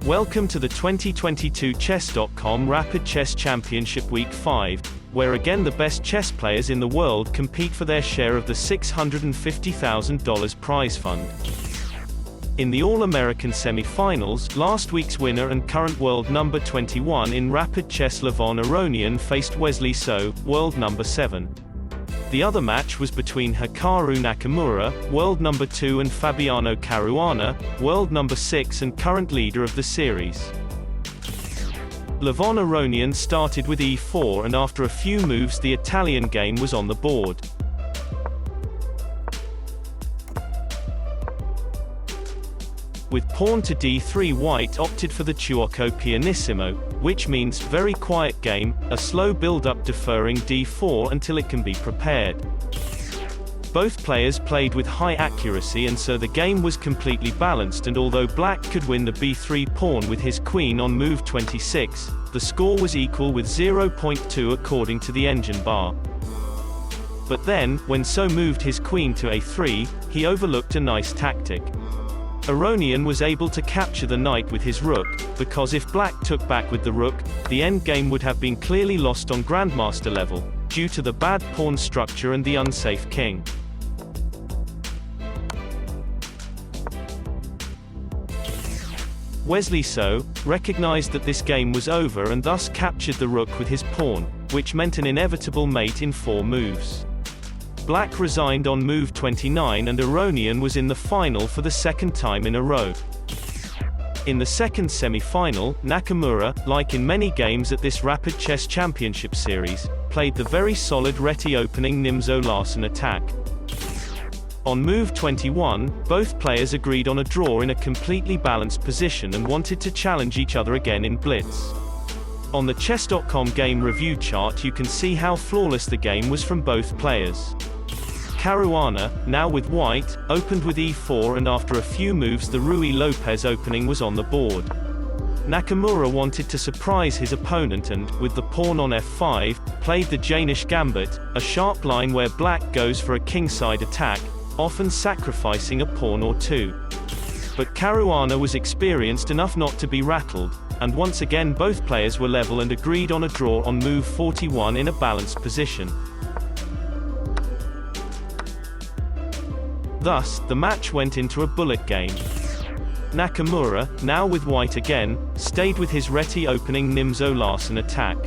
Welcome to the 2022 Chess.com Rapid Chess Championship Week 5, where again the best chess players in the world compete for their share of the $650,000 prize fund. In the All-American semifinals, last week's winner and current world number 21 in rapid chess Aronian faced Wesley So, world number 7. The other match was between Hikaru Nakamura, world number 2, and Fabiano Caruana, world number 6 and current leader of the series. Aronian started with e4, and after a few moves the Italian game was on the board. With pawn to d3, white opted for the Chuoco pianissimo, which means very quiet game, a slow build-up deferring d4 until it can be prepared. Both players played with high accuracy, and so the game was completely balanced, and although black could win the b3 pawn with his queen on move 26, the score was equal with 0.2 according to the engine bar. But then, when So moved his queen to a3, he overlooked a nice tactic. Aronian was able to capture the knight with his rook, because if black took back with the rook, the endgame would have been clearly lost on grandmaster level, due to the bad pawn structure and the unsafe king. Wesley So recognized that this game was over and thus captured the rook with his pawn, which meant an inevitable mate in 4 moves. Black resigned on move 29 and Aronian was in the final for the second time in a row. In the second semi-final, Nakamura, like in many games at this Rapid Chess Championship Series, played the very solid Reti opening Nimzo Larsen attack. On move 21, both players agreed on a draw in a completely balanced position and wanted to challenge each other again in blitz. On the Chess.com game review chart you can see how flawless the game was from both players. Caruana, now with white, opened with e4, and after a few moves the Ruy Lopez opening was on the board. Nakamura wanted to surprise his opponent and, with the pawn on f5, played the Danish gambit, a sharp line where black goes for a kingside attack, often sacrificing a pawn or two. But Caruana was experienced enough not to be rattled, and once again both players were level and agreed on a draw on move 41 in a balanced position. Thus, the match went into a bullet game. Nakamura, now with white again, stayed with his Reti opening Nimzo Larsen attack.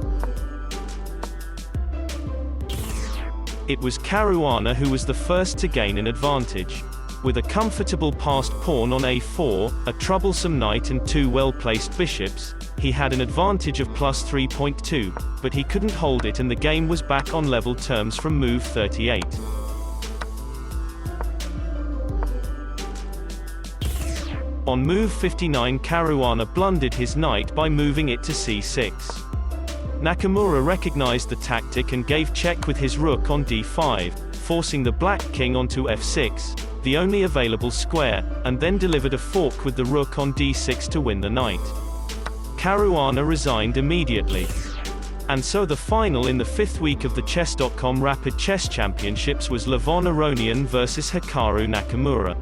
It was Caruana who was the first to gain an advantage. With a comfortable passed pawn on a4, a troublesome knight and 2 well-placed bishops, he had an advantage of plus 3.2, but he couldn't hold it and the game was back on level terms from move 38. On move 59 Caruana blundered his knight by moving it to c6. Nakamura recognized the tactic and gave check with his rook on d5, forcing the black king onto f6, the only available square, and then delivered a fork with the rook on d6 to win the knight. Caruana resigned immediately. And so the final in the 5th week of the Chess.com Rapid Chess Championships was Aronian versus Hikaru Nakamura.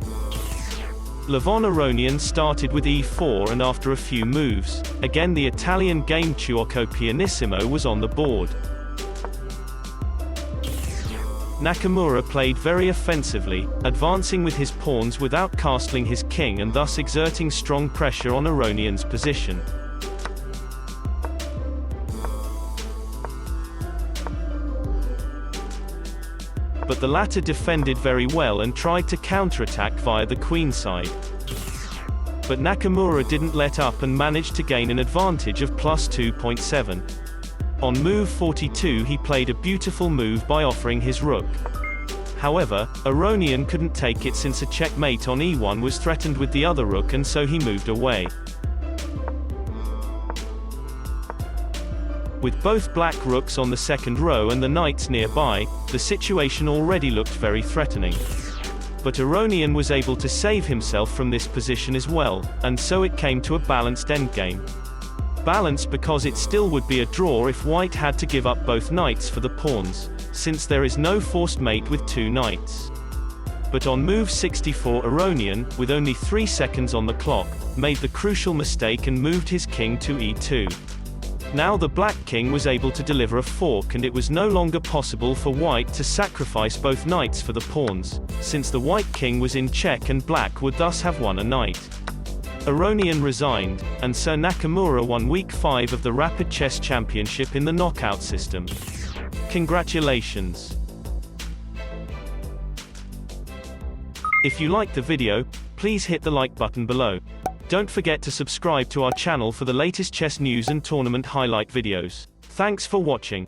Aronian started with e4, and after a few moves, again the Italian game Chuoco pianissimo was on the board. Nakamura played very offensively, advancing with his pawns without castling his king and thus exerting strong pressure on Aronian's position. But the latter defended very well and tried to counterattack via the queenside. But Nakamura didn't let up and managed to gain an advantage of plus 2.7. On move 42 he played a beautiful move by offering his rook. However, Aronian couldn't take it since a checkmate on e1 was threatened with the other rook, and so he moved away. With both black rooks on the second row and the knights nearby, the situation already looked very threatening. But Aronian was able to save himself from this position as well, and so it came to a balanced endgame. Balanced because it still would be a draw if white had to give up both knights for the pawns, since there is no forced mate with 2 knights. but on move 64 Aronian, with only 3 seconds on the clock, made the crucial mistake and moved his king to e2. Now the black king was able to deliver a fork and it was no longer possible for white to sacrifice both knights for the pawns, since the white king was in check and black would thus have won a knight. Aronian resigned, and Sir Nakamura won Week 5 of the Rapid Chess Championship in the knockout system. Congratulations! If you liked the video, please hit the like button below. Don't forget to subscribe to our channel for the latest chess news and tournament highlight videos. Thanks for watching.